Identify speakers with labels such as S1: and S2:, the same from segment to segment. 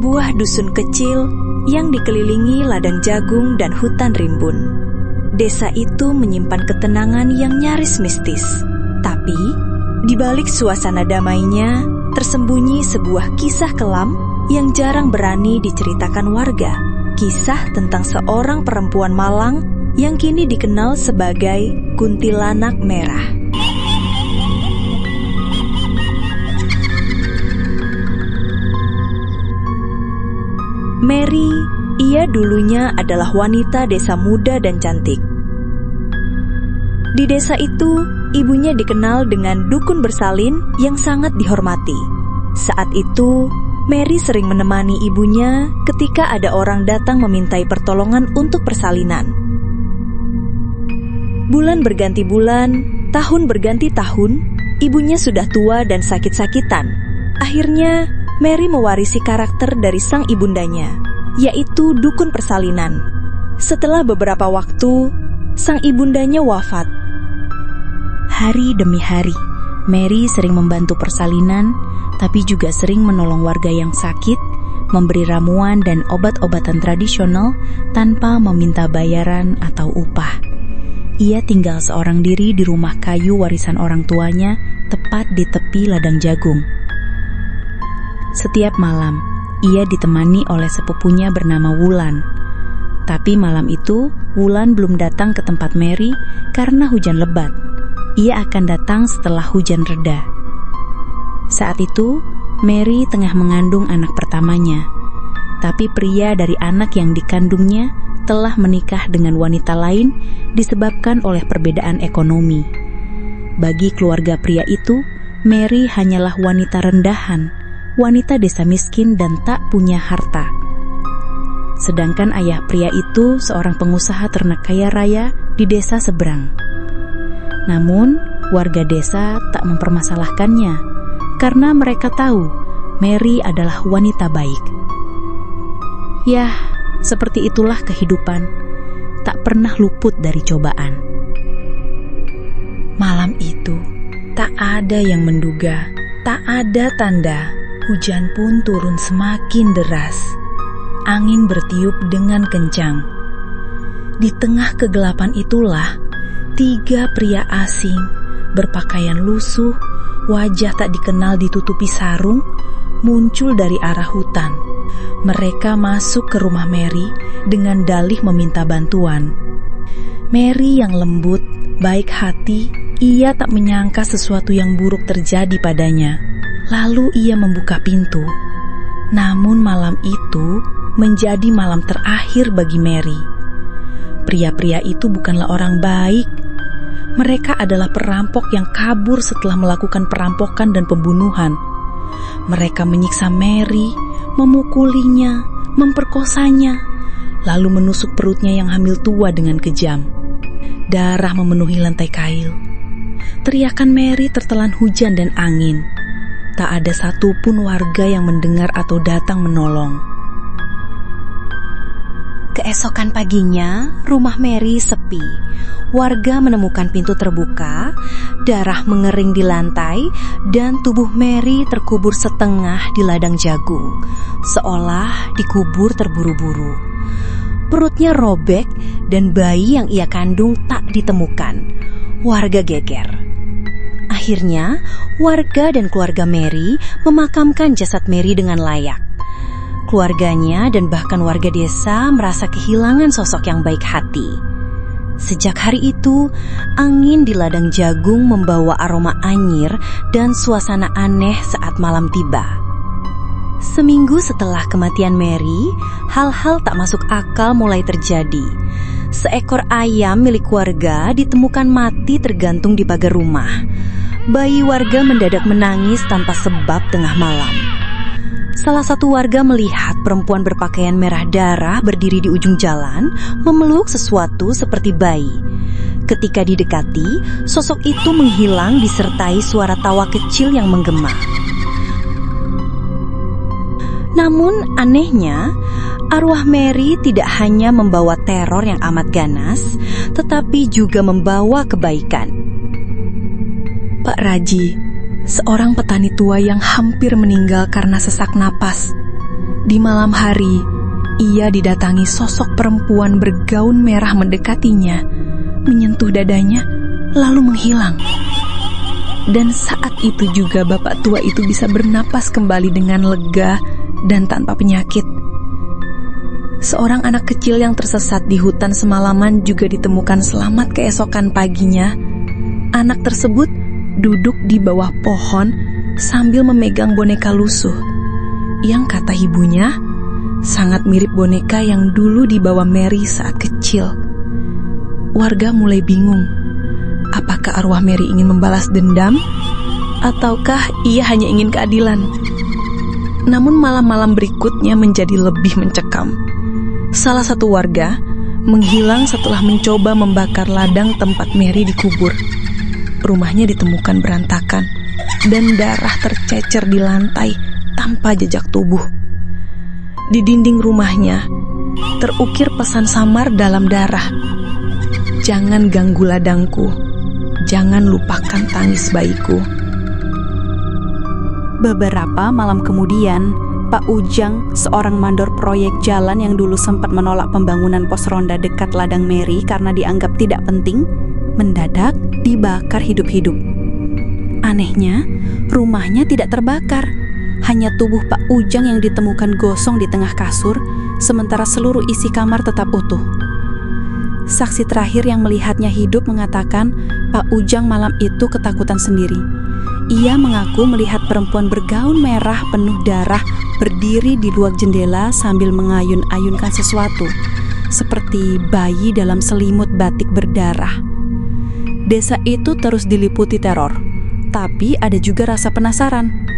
S1: sebuah dusun kecil yang dikelilingi ladang jagung dan hutan rimbun. Desa itu menyimpan ketenangan yang nyaris mistis. Tapi, di balik suasana damainya, tersembunyi sebuah kisah kelam yang jarang berani diceritakan warga. Kisah tentang seorang perempuan malang yang kini dikenal sebagai Kuntilanak Merah. Mary, ia dulunya adalah wanita desa muda dan cantik. Di desa itu, ibunya dikenal dengan dukun bersalin yang sangat dihormati. Saat itu, Mary sering menemani ibunya ketika ada orang datang memintai pertolongan untuk persalinan. Bulan berganti bulan, tahun berganti tahun, ibunya sudah tua dan sakit-sakitan. Akhirnya, Mary mewarisi karakter dari sang ibundanya, yaitu dukun persalinan. Setelah beberapa waktu, sang ibundanya wafat. Hari demi hari, Mary sering membantu persalinan, tapi juga sering menolong warga yang sakit, memberi ramuan dan obat-obatan tradisional tanpa meminta bayaran atau upah. Ia tinggal seorang diri di rumah kayu warisan orang tuanya, tepat di tepi ladang jagung. Setiap malam, ia ditemani oleh sepupunya bernama Wulan. Tapi malam itu, Wulan belum datang ke tempat Mary karena hujan lebat. Ia akan datang setelah hujan reda. Saat itu, Mary tengah mengandung anak pertamanya. Tapi pria dari anak yang dikandungnya telah menikah dengan wanita lain disebabkan oleh perbedaan ekonomi. Bagi keluarga pria itu, Mary hanyalah wanita rendahan, wanita desa miskin dan tak punya harta. Sedangkan ayah pria itu seorang pengusaha ternak kaya raya di desa seberang. Namun, warga desa tak mempermasalahkannya karena mereka tahu Mary adalah wanita baik. Yah, seperti itulah kehidupan, tak pernah luput dari cobaan. Malam itu, tak ada yang menduga, tak ada tanda. Hujan pun turun semakin deras. Angin bertiup dengan kencang. Di tengah kegelapan itulah, 3 pria asing berpakaian lusuh, wajah tak dikenal ditutupi sarung, muncul dari arah hutan. Mereka masuk ke rumah Mary dengan dalih meminta bantuan. Mary yang lembut, baik hati, ia tak menyangka sesuatu yang buruk terjadi padanya. Lalu ia membuka pintu. Namun malam itu menjadi malam terakhir bagi Mary. Pria-pria itu bukanlah orang baik. Mereka adalah perampok yang kabur setelah melakukan perampokan dan pembunuhan. Mereka menyiksa Mary, memukulinya, memperkosanya, lalu menusuk perutnya yang hamil tua dengan kejam. Darah memenuhi lantai kail. Teriakan Mary tertelan hujan dan angin. Tak ada satupun warga yang mendengar atau datang menolong. Keesokan paginya, rumah Mary sepi. Warga menemukan pintu terbuka, darah mengering di lantai, dan tubuh Mary terkubur setengah di ladang jagung, seolah dikubur terburu-buru. Perutnya robek dan bayi yang ia kandung tak ditemukan. Warga geger. Akhirnya, warga dan keluarga Mary memakamkan jasad Mary dengan layak. Keluarganya dan bahkan warga desa merasa kehilangan sosok yang baik hati. Sejak hari itu, angin di ladang jagung membawa aroma anyir dan suasana aneh saat malam tiba. Seminggu setelah kematian Mary, hal-hal tak masuk akal mulai terjadi. Seekor ayam milik warga ditemukan mati tergantung di pagar rumah. Bayi warga mendadak menangis tanpa sebab tengah malam. Salah satu warga melihat perempuan berpakaian merah darah berdiri di ujung jalan, memeluk sesuatu seperti bayi. Ketika didekati, sosok itu menghilang disertai suara tawa kecil yang menggema. Namun anehnya, arwah Mary tidak hanya membawa teror yang amat ganas, tetapi juga membawa kebaikan. Pak Raji, seorang petani tua yang hampir meninggal karena sesak napas. Di malam hari, ia didatangi sosok perempuan bergaun merah mendekatinya, menyentuh dadanya, lalu menghilang. Dan saat itu juga bapak tua itu bisa bernapas kembali dengan lega dan tanpa penyakit. Seorang anak kecil yang tersesat di hutan semalaman juga ditemukan selamat keesokan paginya. Anak tersebut duduk di bawah pohon sambil memegang boneka lusuh, yang kata ibunya sangat mirip boneka yang dulu dibawa Mary saat kecil. Warga mulai bingung, apakah arwah Mary ingin membalas dendam, ataukah ia hanya ingin keadilan? Namun malam-malam berikutnya menjadi lebih mencekam. Salah satu warga menghilang setelah mencoba membakar ladang tempat Mary dikubur. Rumahnya ditemukan berantakan dan darah tercecer di lantai tanpa jejak tubuh. Di dinding rumahnya terukir pesan samar dalam darah. Jangan ganggu ladangku, jangan lupakan tangis bayiku.
S2: Beberapa malam kemudian, Pak Ujang, seorang mandor proyek jalan yang dulu sempat menolak pembangunan pos ronda dekat ladang Mary karena dianggap tidak penting, mendadak dibakar hidup-hidup. Anehnya, rumahnya tidak terbakar. Hanya tubuh Pak Ujang yang ditemukan gosong di tengah kasur, sementara seluruh isi kamar tetap utuh. Saksi terakhir yang melihatnya hidup mengatakan Pak Ujang malam itu ketakutan sendiri. Ia mengaku melihat perempuan bergaun merah penuh darah berdiri di luar jendela sambil mengayun-ayunkan sesuatu, seperti bayi dalam selimut batik berdarah. Desa itu terus diliputi teror, tapi ada juga rasa penasaran.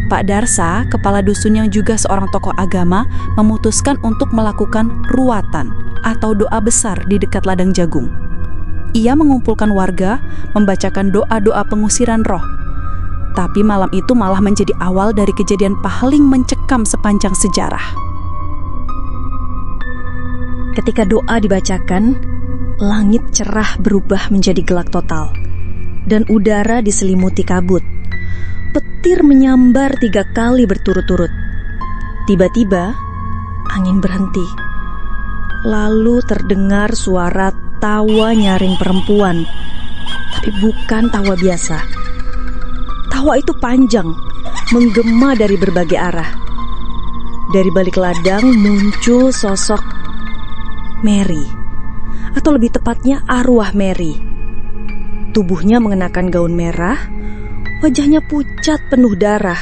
S2: Pak Darsa, kepala dusun yang juga seorang tokoh agama, memutuskan untuk melakukan ruatan atau doa besar di dekat ladang jagung. Ia mengumpulkan warga, membacakan doa-doa pengusiran roh. Tapi malam itu malah menjadi awal dari kejadian paling mencekam sepanjang sejarah.
S1: Ketika doa dibacakan, langit cerah berubah menjadi gelap total, dan udara diselimuti kabut. Petir menyambar 3 kali berturut-turut. Tiba-tiba, angin berhenti. Lalu terdengar suara tawa nyaring perempuan, tapi bukan tawa biasa. Tawa itu panjang, menggema dari berbagai arah. Dari balik ladang muncul sosok Mary, atau lebih tepatnya arwah Mary. Tubuhnya mengenakan gaun merah, wajahnya pucat penuh darah,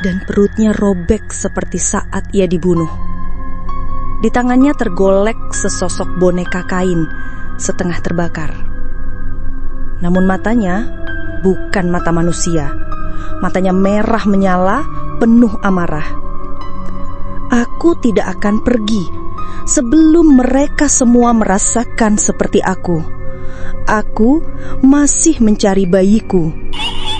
S1: dan perutnya robek seperti saat ia dibunuh. Di tangannya tergolek sesosok boneka kain setengah terbakar. Namun matanya bukan mata manusia. Matanya merah menyala, penuh amarah. Aku tidak akan pergi sebelum mereka semua merasakan seperti aku. Aku masih mencari bayiku,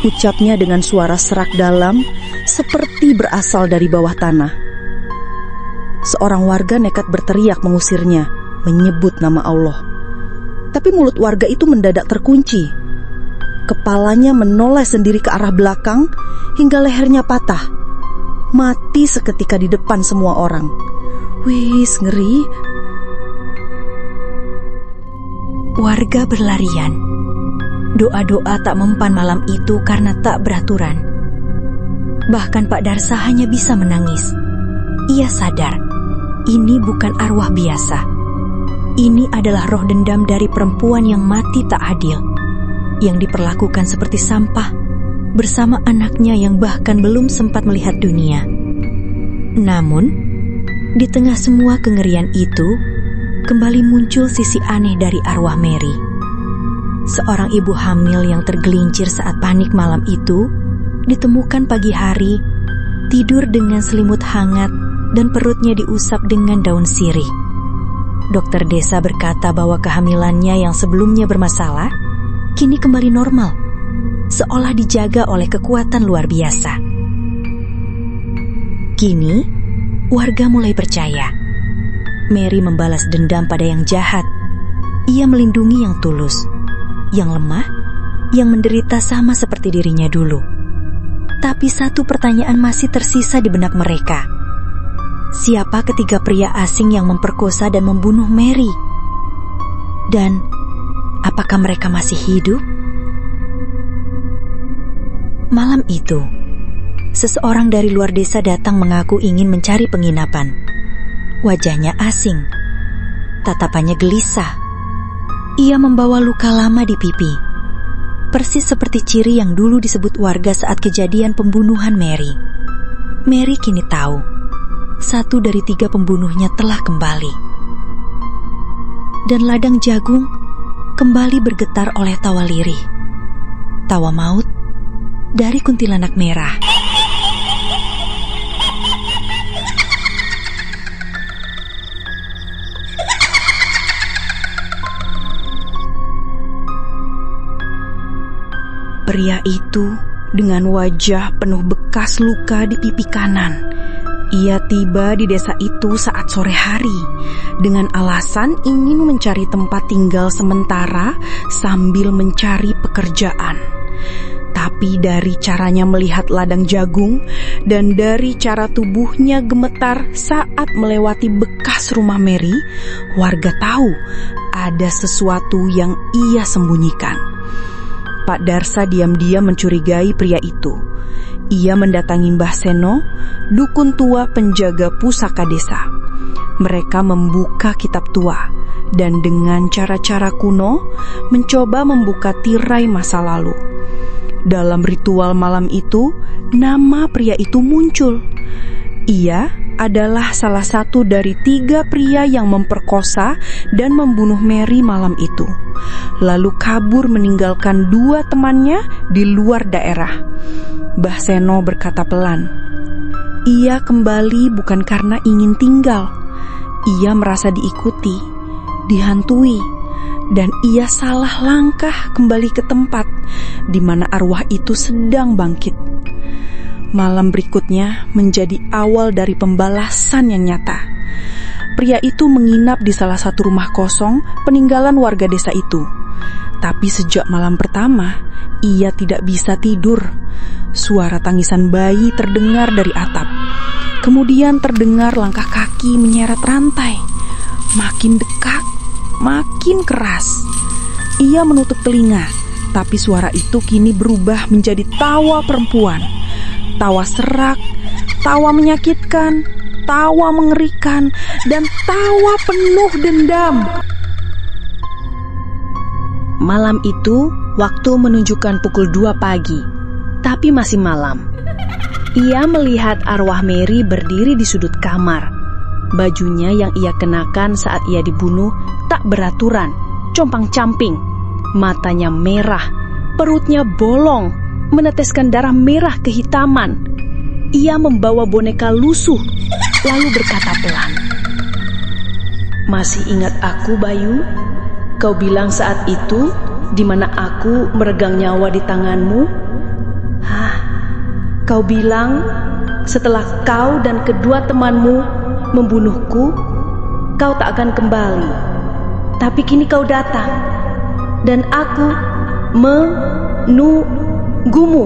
S1: ucapnya dengan suara serak dalam seperti berasal dari bawah tanah. Seorang warga nekat berteriak mengusirnya, menyebut nama Allah. Tapi mulut warga itu mendadak terkunci. Kepalanya menoleh sendiri ke arah belakang hingga lehernya patah. Mati seketika di depan semua orang. Wis, ngeri. Warga berlarian. Doa-doa tak mempan malam itu karena tak beraturan. Bahkan Pak Darsa hanya bisa menangis. Ia sadar, ini bukan arwah biasa. Ini adalah roh dendam dari perempuan yang mati tak adil, yang diperlakukan seperti sampah bersama anaknya yang bahkan belum sempat melihat dunia. Namun, di tengah semua kengerian itu, kembali muncul sisi aneh dari arwah Mary. Seorang ibu hamil yang tergelincir saat panik malam itu ditemukan pagi hari, tidur dengan selimut hangat dan perutnya diusap dengan daun sirih. Dokter desa berkata bahwa kehamilannya yang sebelumnya bermasalah kini kembali normal, seolah dijaga oleh kekuatan luar biasa. Kini, warga mulai percaya Mary membalas dendam pada yang jahat. Ia melindungi yang tulus, yang lemah, yang menderita sama seperti dirinya dulu. Tapi satu pertanyaan masih tersisa di benak mereka. siapa ketiga pria asing yang memperkosa dan membunuh Mary? Dan apakah mereka masih hidup? Malam itu, seseorang dari luar desa datang mengaku ingin mencari penginapan. Wajahnya asing, tatapannya gelisah. Ia membawa luka lama di pipi, persis seperti ciri yang dulu disebut warga saat kejadian pembunuhan Mary. Mary kini tahu, 1 dari 3 pembunuhnya telah kembali. Dan ladang jagung kembali bergetar oleh tawa lirih. Tawa maut dari kuntilanak merah. Pria itu dengan wajah penuh bekas luka di pipi kanan. Ia tiba di desa itu saat sore hari dengan alasan ingin mencari tempat tinggal sementara sambil mencari pekerjaan. Tapi dari caranya melihat ladang jagung dan dari cara tubuhnya gemetar saat melewati bekas rumah Mary, warga tahu ada sesuatu yang ia sembunyikan. Pak Darsa diam-diam mencurigai pria itu. Ia mendatangi Mbah Seno, dukun tua penjaga pusaka desa. Mereka membuka kitab tua dan dengan cara-cara kuno mencoba membuka tirai masa lalu. Dalam ritual malam itu, nama pria itu muncul. Ia adalah salah satu dari 3 pria yang memperkosa dan membunuh Mary malam itu, lalu kabur meninggalkan 2 temannya di luar daerah. Mbah Seno berkata pelan, ia kembali bukan karena ingin tinggal. Ia merasa diikuti, dihantui, dan ia salah langkah kembali ke tempat di mana arwah itu sedang bangkit. Malam berikutnya menjadi awal dari pembalasan yang nyata. Pria itu menginap di salah satu rumah kosong peninggalan warga desa itu. Tapi sejak malam pertama, ia tidak bisa tidur. Suara tangisan bayi terdengar dari atap. Kemudian terdengar langkah kaki menyeret rantai. Makin dekat, makin keras. Ia menutup telinga, tapi suara itu kini berubah menjadi tawa perempuan. Tawa serak, tawa menyakitkan, tawa mengerikan, dan tawa penuh dendam. Malam itu, waktu menunjukkan pukul 2 pagi, tapi masih malam. Ia melihat arwah Mary berdiri di sudut kamar. Bajunya yang ia kenakan saat ia dibunuh tak beraturan, compang-camping. Matanya merah, perutnya bolong, meneteskan darah merah kehitaman. Ia membawa boneka lusuh, lalu berkata pelan, "Masih ingat aku, Bayu? Kau bilang saat itu, di mana aku meregang nyawa di tanganmu? Hah, kau bilang setelah kau dan kedua temanmu membunuhku, kau tak akan kembali. Tapi kini kau datang, dan aku menunggumu."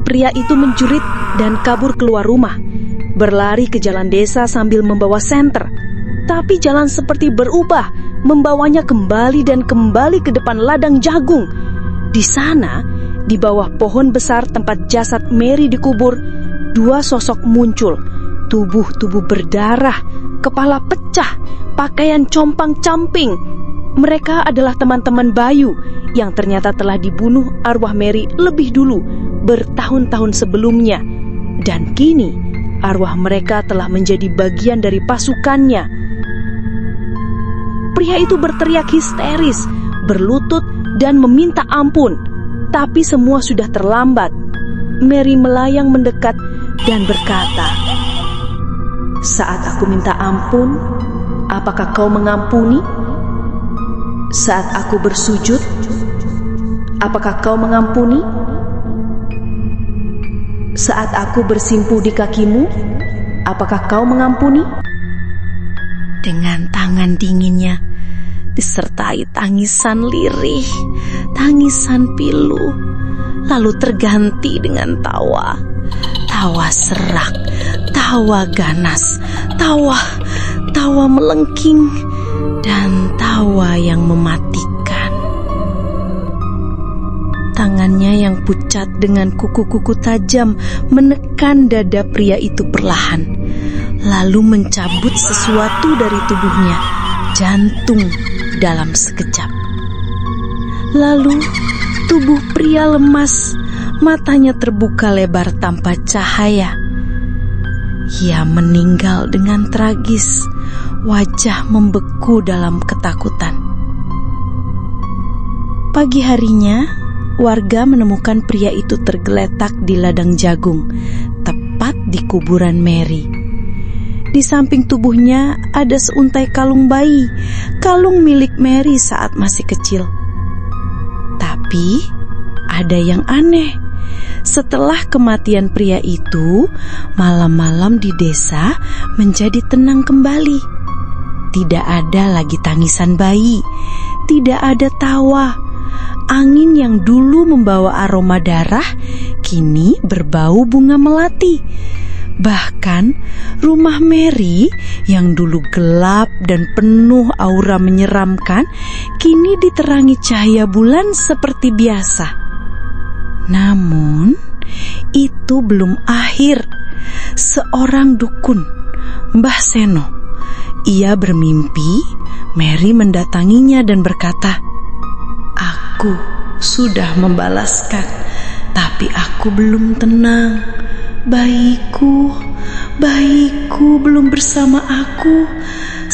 S1: Pria itu menjerit dan kabur keluar rumah, berlari ke jalan desa sambil membawa senter. Tapi jalan seperti berubah, membawanya kembali dan kembali ke depan ladang jagung. Di sana, di bawah pohon besar tempat jasad Mary dikubur, 2 sosok muncul. Tubuh-tubuh berdarah, kepala pecah, pakaian compang-camping. Mereka adalah teman-teman Bayu yang ternyata telah dibunuh arwah Mary lebih dulu, bertahun-tahun sebelumnya. Dan kini, arwah mereka telah menjadi bagian dari pasukannya. Pria itu berteriak histeris, berlutut dan meminta ampun. Tapi semua sudah terlambat. Mary melayang mendekat dan berkata, "Saat aku minta ampun, apakah kau mengampuni? Saat aku bersujud, apakah kau mengampuni? Saat aku bersimpuh di kakimu, apakah kau mengampuni?" Dengan tangan dinginnya, disertai tangisan lirih, tangisan pilu, lalu terganti dengan tawa serak, tawa tawa ganas, tawa melengking, dan tawa yang mematikan. Tangannya yang pucat dengan kuku-kuku tajam menekan dada pria itu perlahan, lalu mencabut sesuatu dari tubuhnya, jantung dalam sekejap. Lalu tubuh pria lemas, matanya terbuka lebar tanpa cahaya. Ia meninggal dengan tragis, wajah membeku dalam ketakutan. Pagi harinya, warga menemukan pria itu tergeletak di ladang jagung, tepat di kuburan Mary. Di samping tubuhnya ada seuntai kalung bayi, kalung milik Mary saat masih kecil. Tapi ada yang aneh. Setelah kematian pria itu, malam-malam di desa menjadi tenang kembali. Tidak ada lagi tangisan bayi, tidak ada tawa. Angin yang dulu membawa aroma darah kini berbau bunga melati. Bahkan rumah Mary yang dulu gelap dan penuh aura menyeramkan kini diterangi cahaya bulan seperti biasa. Namun itu belum akhir. Seorang dukun, Mbah Seno, ia bermimpi Mary mendatanginya dan berkata, "Aku sudah membalaskan, tapi aku belum tenang. Bayiku belum bersama aku.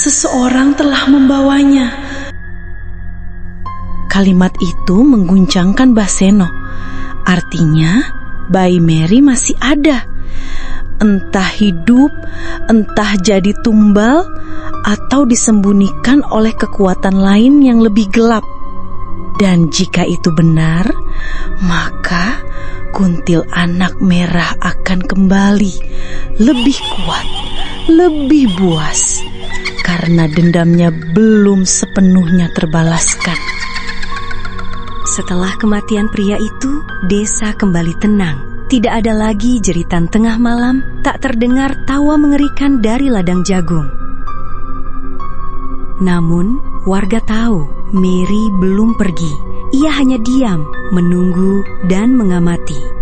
S1: Seseorang telah membawanya." Kalimat itu mengguncangkan Mbah Seno. Artinya, bayi Mary masih ada. Entah hidup, entah jadi tumbal, atau disembunyikan oleh kekuatan lain yang lebih gelap. Dan jika itu benar, maka kuntil anak merah akan kembali, lebih kuat, lebih buas, karena dendamnya belum sepenuhnya terbalaskan. Setelah kematian pria itu, desa kembali tenang. Tidak ada lagi jeritan tengah malam, tak terdengar tawa mengerikan dari ladang jagung. Namun, warga tahu Mary belum pergi. Ia hanya diam, menunggu dan mengamati.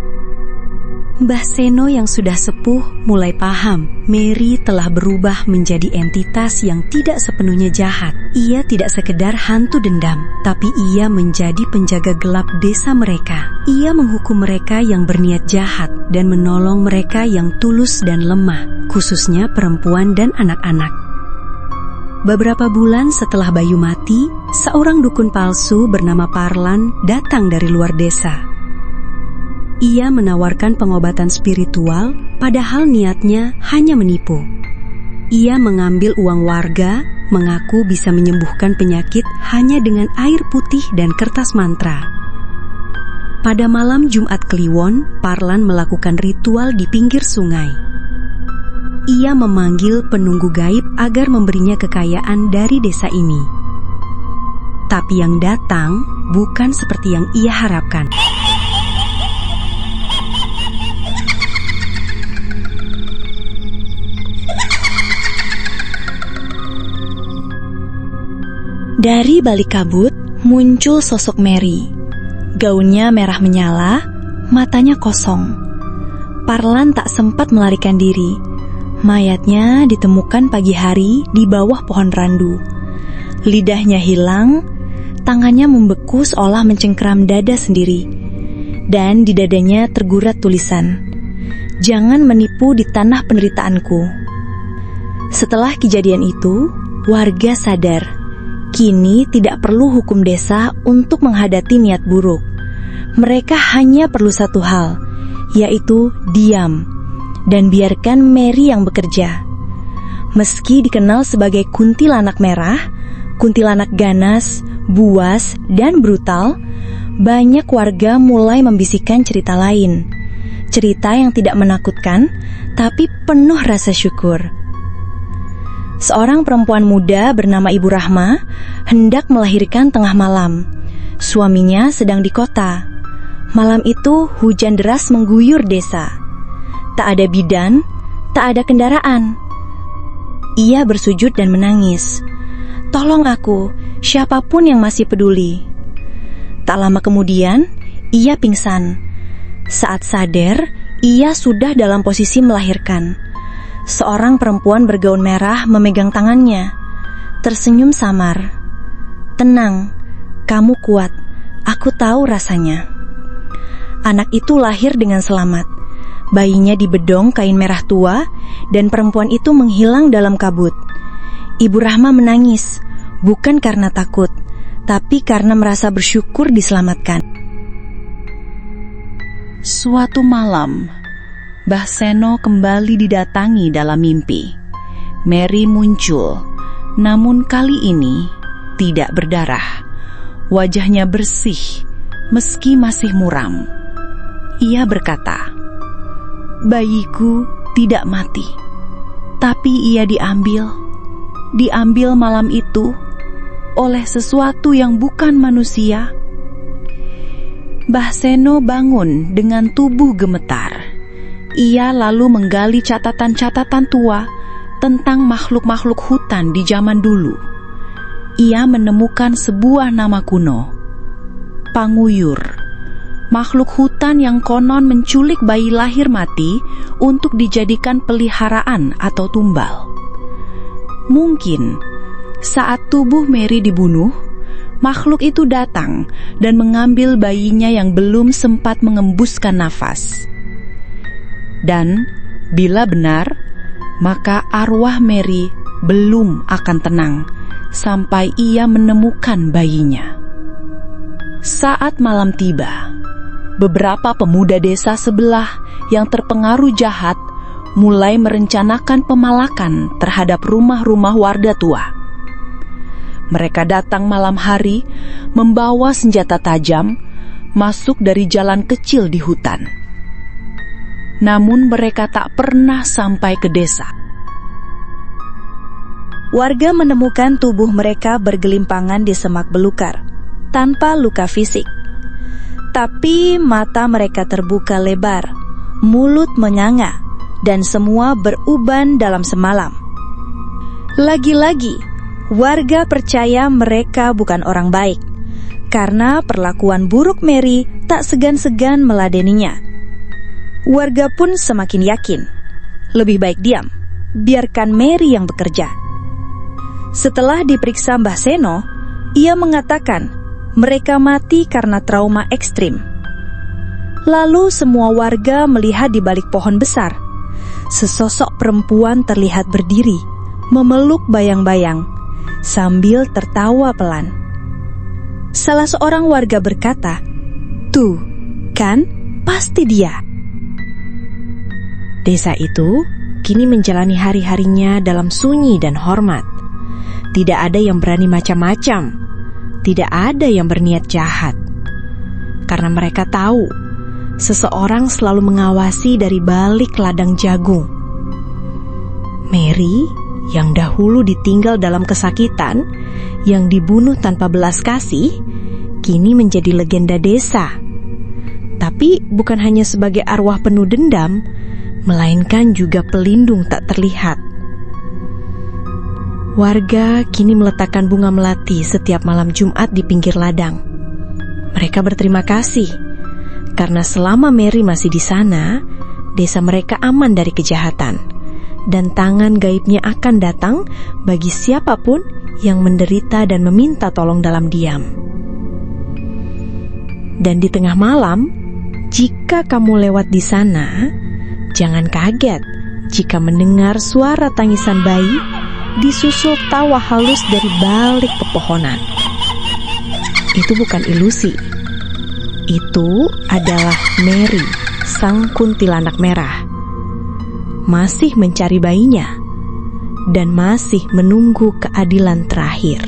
S1: Mbah Seno yang sudah sepuh mulai paham Mary telah berubah menjadi entitas yang tidak sepenuhnya jahat. Ia tidak sekedar hantu dendam, tapi ia menjadi penjaga gelap desa mereka. Ia menghukum mereka yang berniat jahat dan menolong mereka yang tulus dan lemah, khususnya perempuan dan anak-anak. Beberapa bulan setelah Bayu mati, seorang dukun palsu bernama Parlan datang dari luar desa. Ia menawarkan pengobatan spiritual, padahal niatnya hanya menipu. Ia mengambil uang warga, mengaku bisa menyembuhkan penyakit hanya dengan air putih dan kertas mantra. Pada malam Jumat Kliwon, Parlan melakukan ritual di pinggir sungai. Ia memanggil penunggu gaib agar memberinya kekayaan dari desa ini. Tapi yang datang bukan seperti yang ia harapkan. Dari balik kabut muncul sosok Mary. Gaunnya merah menyala, matanya kosong. Parlan tak sempat melarikan diri. Mayatnya ditemukan pagi hari di bawah pohon randu. Lidahnya hilang, tangannya membeku seolah mencengkram dada sendiri. Dan di dadanya tergurat tulisan, "Jangan menipu di tanah penderitaanku." Setelah kejadian itu, warga sadar. Kini tidak perlu hukum desa untuk menghadapi niat buruk. Mereka hanya perlu satu hal, yaitu diam dan biarkan Mary yang bekerja. Meski dikenal sebagai kuntilanak merah, kuntilanak ganas, buas, dan brutal, banyak warga mulai membisikkan cerita lain. Cerita yang tidak menakutkan, tapi penuh rasa syukur. Seorang perempuan muda bernama Ibu Rahma hendak melahirkan tengah malam. Suaminya sedang di kota. Malam itu hujan deras mengguyur desa. Tak ada bidan, tak ada kendaraan. Ia bersujud dan menangis. "Tolong aku, siapapun yang masih peduli." Tak lama kemudian, ia pingsan. Saat sadar, ia sudah dalam posisi melahirkan. Seorang perempuan bergaun merah memegang tangannya, tersenyum samar. "Tenang, kamu kuat, aku tahu rasanya." Anak itu lahir dengan selamat. Bayinya dibedong kain merah tua dan perempuan itu menghilang dalam kabut. Ibu Rahma menangis, bukan karena takut, tapi karena merasa bersyukur diselamatkan.
S2: Suatu malam, Mbah Seno kembali didatangi dalam mimpi. Mary muncul, namun kali ini tidak berdarah. Wajahnya bersih, meski masih muram. Ia berkata, "Bayiku tidak mati, tapi ia diambil malam itu oleh sesuatu yang bukan manusia." Mbah Seno bangun dengan tubuh gemetar. Ia lalu menggali catatan-catatan tua tentang makhluk-makhluk hutan di zaman dulu. Ia menemukan sebuah nama kuno, Panguyur, makhluk hutan yang konon menculik bayi lahir mati untuk dijadikan peliharaan atau tumbal. Mungkin saat tubuh Mary dibunuh, makhluk itu datang dan mengambil bayinya yang belum sempat mengembuskan nafas. Dan bila benar, maka arwah Mary belum akan tenang sampai ia menemukan bayinya. Saat malam tiba, beberapa pemuda desa sebelah yang terpengaruh jahat mulai merencanakan pemalakan terhadap rumah-rumah warga tua. Mereka datang malam hari, membawa senjata tajam, masuk dari jalan kecil di hutan. Namun mereka tak pernah sampai ke desa.
S1: Warga menemukan tubuh mereka bergelimpangan di semak belukar, tanpa luka fisik. Tapi mata mereka terbuka lebar, mulut menganga, dan semua beruban dalam semalam. Lagi-lagi, warga percaya mereka bukan orang baik, karena perlakuan buruk Mary tak segan-segan meladeninya. Warga pun semakin yakin, lebih baik diam, biarkan Mary yang bekerja. Setelah diperiksa Mbah Seno, ia mengatakan mereka mati karena trauma ekstrim. Lalu semua warga melihat di balik pohon besar, sesosok perempuan terlihat berdiri, memeluk bayang-bayang, sambil tertawa pelan. Salah seorang warga berkata, "Tuh, kan, pasti dia." Desa itu kini menjalani hari-harinya dalam sunyi dan hormat. Tidak ada yang berani macam-macam, tidak ada yang berniat jahat. Karena mereka tahu, seseorang selalu mengawasi dari balik ladang jagung. Mary yang dahulu ditinggal dalam kesakitan, yang dibunuh tanpa belas kasih, kini menjadi legenda desa. Tapi bukan hanya sebagai arwah penuh dendam, melainkan juga pelindung tak terlihat. Warga kini meletakkan bunga melati setiap malam Jumat di pinggir ladang. Mereka berterima kasih, karena selama Mary masih di sana, desa mereka aman dari kejahatan, dan tangan gaibnya akan datang bagi siapapun yang menderita dan meminta tolong dalam diam. Dan di tengah malam, jika kamu lewat di sana, jangan kaget jika mendengar suara tangisan bayi disusul tawa halus dari balik pepohonan. Itu bukan ilusi. Itu adalah Mary, sang kuntilanak merah, masih mencari bayinya dan masih menunggu keadilan terakhir.